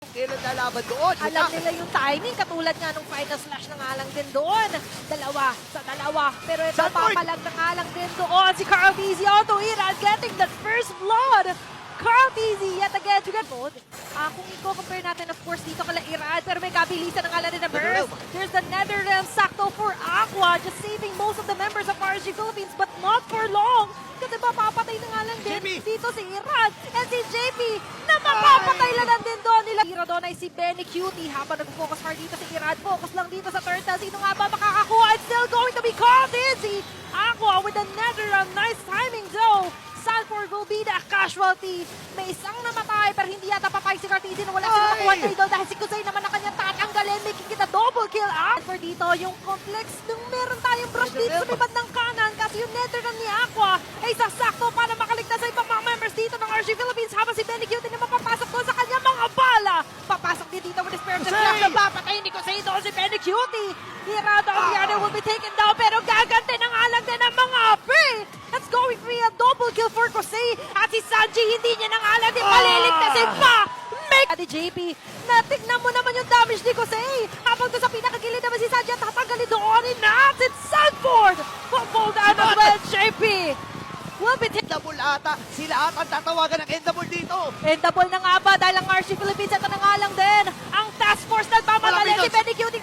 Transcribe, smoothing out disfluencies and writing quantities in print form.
Kailan lalaban doon? Alam nila yung timing, katulad nga nung final slash na nga lang din doon. Dalawa sa dalawa. Pero ito Sunford! papalag na nga lang din doon. Si Carl Tizzy Auto Ira getting that first blood. Carl Tizzy yet again to get both. Kung i-compare natin, of course, dito kala Irad, pero may kabilisan ng ala rin na burst. There's the Netherrealm sakto for Aqua, just saving most of the members of RSG Philippines, but not for long. Kasi mapapatay na nga lang din JP. dito si Irad and si JP na mapapatay na lang din doon nila. Hero doon ay si Benny Cutie. Habang nag-focus hard dito si Irad, focus lang dito sa turtle. Sino nga ba makakakuha? It's still going to be Carl Tizzy. Aqua with the Netherrealm. Nice timing though. Sanford will be the casualty. May isang namatay pero hindi yata papay si Carl Tizzy na wala sila nakuha tayo doon dahil si Kusay naman na kanyang tatanggalin, making it a double kill out. For dito, yung complex nung meron tayong brush dito sa may bandang kanan kasi yung Netherrealm ni Aqua ay sasakto para makaligtas sa ibang mga members dito ng RSG Philippines habang si Benny Cutie na mapapasok doon sa kanyang mga bala. Papasok din dito with the Spirit of Flash na papatay ni Kusay doon si Benny Cutie. Hirado ang Rihanna will be taken down pero gaganti ng alang din ang mga pre. That's going for a double kill for Kusay. At si Sanji hindi niya nang alam din maliligtasin pa. Make Adi JP, natignan mo naman yung damage ni Kusay. Habang doon sa pinakagilid naman si Sanji at tatanggalin doon ni Nats. It's Sanford. Fall down as well, JP. Will be taken. Endable ata. Sila ata ang tatawagan ng Endable dito. Endable na nga ba dahil ang RSG Philippines ito na nga lang din. Ang task force nagmamadali Malapit si Benny Cutie